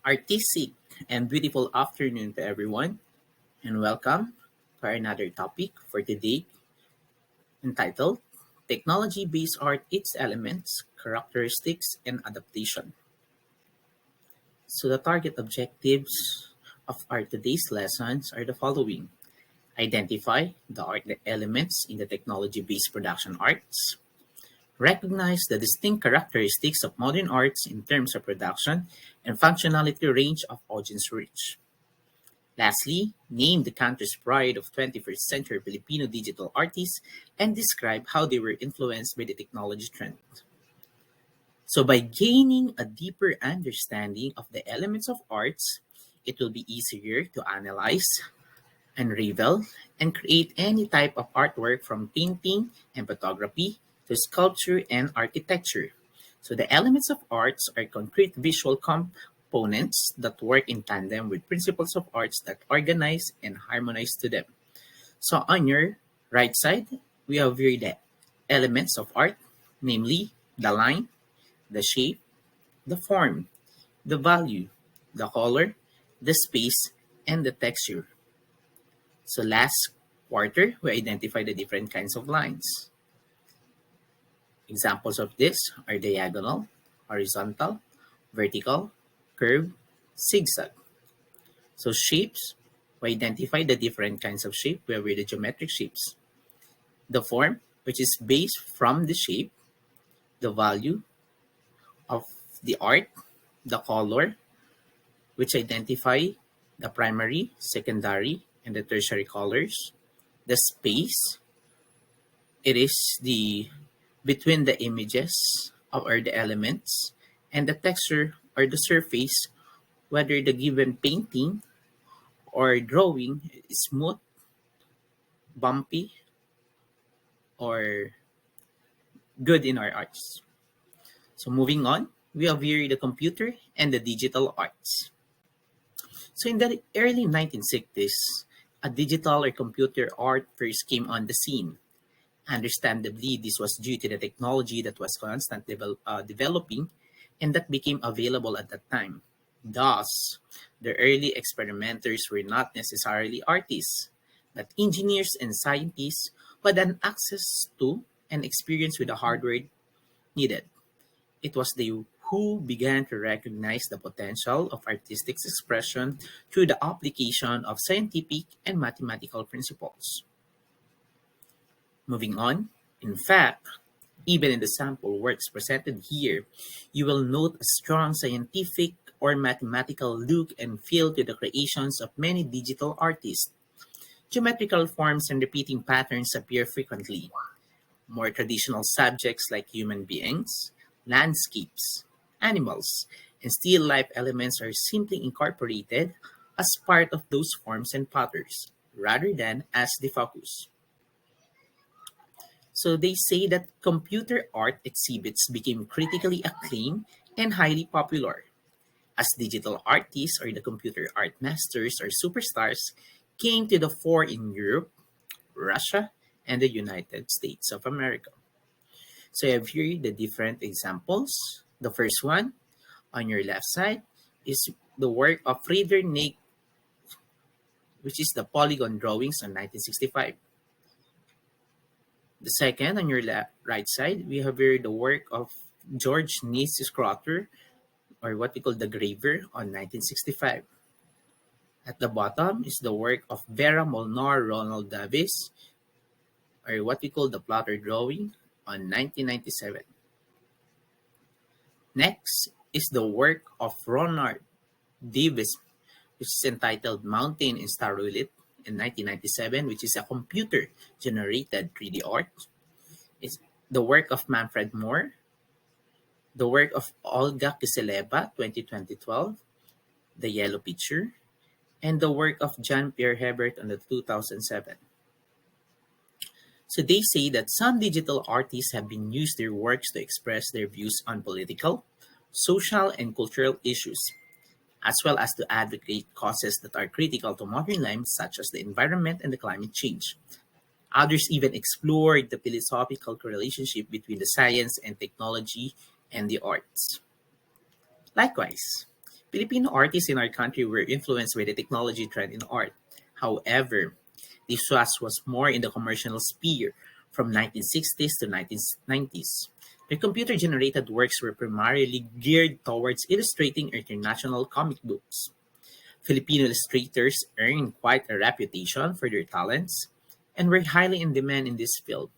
Artistic and beautiful afternoon to everyone, and welcome to another topic for today entitled Technology Based Art Its Elements, Characteristics, and Adaptation. So, the target objectives of our today's lessons are the following: identify the art elements in the technology based production arts, recognize the distinct characteristics of modern arts in terms of production and functionality range of audience reach. Lastly, name the country's pride of 21st century Filipino digital artists and describe how they were influenced by the technology trend. So, by gaining a deeper understanding of the elements of arts, it will be easier to analyze, unravel, and create any type of artwork from painting and photography to sculpture and architecture. So the elements of arts are concrete visual components that work in tandem with principles of arts that organize and harmonize to them. So on your right side, we have here the elements of art, namely the line, the shape, the form, the value, the color, the space, and the texture. So last quarter, we identified the different kinds of lines. Examples of this are diagonal, horizontal, vertical, curve, zigzag. So shapes, we identify the different kinds of shape. We have the geometric shapes. The form, which is based from the shape, the value of the art, the color, which identify the primary, secondary, and the tertiary colors. The space, it is the between the images or the elements, and the texture or the surface, whether the given painting or drawing is smooth, bumpy, or good in our arts. So moving on, we have here the computer and the digital arts. So in the early 1960s, a digital or computer art first came on the scene. Understandably, this was due to the technology that was constantly developing and that became available at that time. Thus, the early experimenters were not necessarily artists, but engineers and scientists who had an access to and experience with the hardware needed. It was they who began to recognize the potential of artistic expression through the application of scientific and mathematical principles. Moving on, in fact, even in the sample works presented here, you will note a strong scientific or mathematical look and feel to the creations of many digital artists. Geometrical forms and repeating patterns appear frequently. More traditional subjects like human beings, landscapes, animals, and still life elements are simply incorporated as part of those forms and patterns, rather than as the focus. So they say that computer art exhibits became critically acclaimed and highly popular as digital artists or the computer art masters or superstars came to the fore in Europe, Russia, and the United States of America. So I have here the different examples. The first one on your left side is the work of Friedrich, which is the polygon drawings on 1965. The second on your right side, we have here the work of George Scrotter, or what we call the Graver, on 1965. At the bottom is the work of Vera Molnar Ronald Davis, or what we call the plotter drawing, on 1997. Next is the work of Ronald Davis, which is entitled Mountain in Starlit in 1997, which is a computer-generated 3D art. It's the work of Manfred Moore, the work of Olga Kiseleva, 2012, The Yellow Picture, and the work of John Pierre Hebert on the 2007. So they say that some digital artists have been used their works to express their views on political, social, and cultural issues, as well as to advocate causes that are critical to modern life, such as the environment and the climate change. Others even explored the philosophical relationship between the science and technology and the arts. Likewise, Filipino artists in our country were influenced by the technology trend in art. However, this was more in the commercial sphere from 1960s to 1990s. The computer-generated works were primarily geared towards illustrating international comic books. Filipino illustrators earned quite a reputation for their talents and were highly in demand in this field.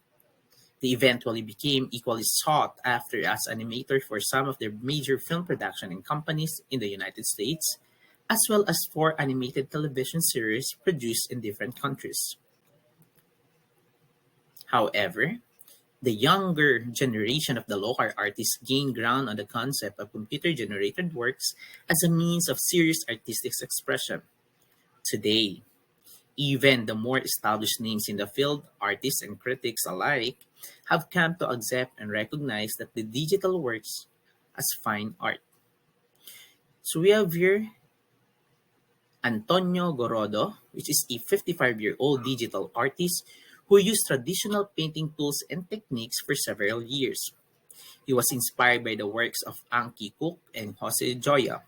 They eventually became equally sought after as animators for some of the major film production companies in the United States, as well as for animated television series produced in different countries. However, the younger generation of the local artists gained ground on the concept of computer-generated works as a means of serious artistic expression. Today, even the more established names in the field, artists and critics alike, have come to accept and recognize that the digital works as fine art. So we have here Antonio Gorodo, which is a 55-year-old digital artist who used traditional painting tools and techniques for several years. He was inspired by the works of Anki Cook and Jose Joya.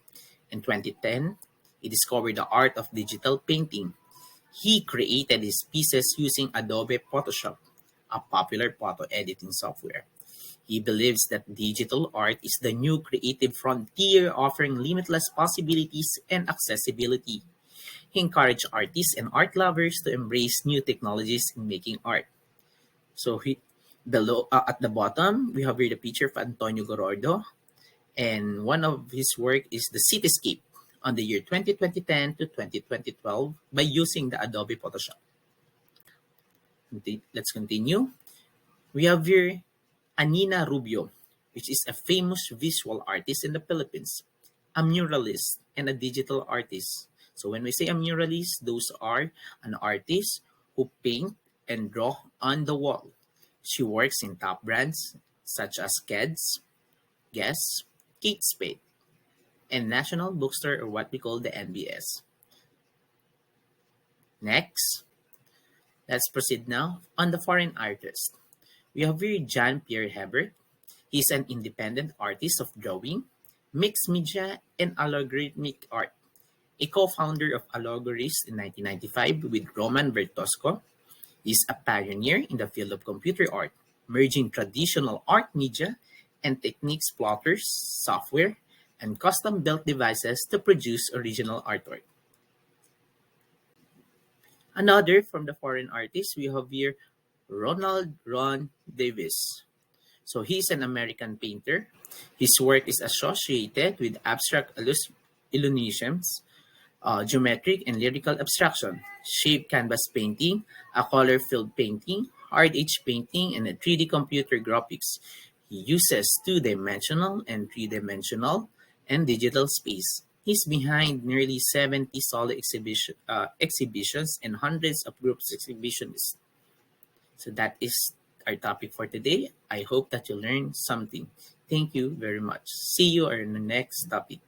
In 2010, he discovered the art of digital painting. He created his pieces using Adobe Photoshop, a popular photo editing software. He believes that digital art is the new creative frontier offering limitless possibilities and accessibility. He encouraged artists and art lovers to embrace new technologies in making art. So below at the bottom, we have here the picture of Antonio Gorordo, and one of his work is the cityscape on the year 2010 to 2012 by using the Adobe Photoshop. Let's continue. We have here Anina Rubio, which is a famous visual artist in the Philippines, a muralist, and a digital artist. So when we say a muralist, those are an artist who paint and draw on the wall. She works in top brands such as Keds, Guess, Kate Spade, and National Bookstore, or what we call the NBS. Next, let's proceed now on the foreign artist. We have here Jean-Pierre Hebert. He's an independent artist of drawing, mixed media, and algorithmic art. A co-founder of Algorist in 1995 with Roman Bertosco, he's a pioneer in the field of computer art, merging traditional art media and techniques, plotters, software, and custom-built devices to produce original artwork. Another from the foreign artists, we have here Ronald Ron Davis. So he's an American painter. His work is associated with abstract illuminations, geometric and lyrical abstraction, shape canvas painting, a color-filled painting, hard edge painting, and a 3D computer graphics. He uses two-dimensional and three-dimensional and digital space. He's behind nearly 70 solo exhibitions and hundreds of groups exhibitions. So that is our topic for today. I hope that you learned something. Thank you very much. See you on the next topic.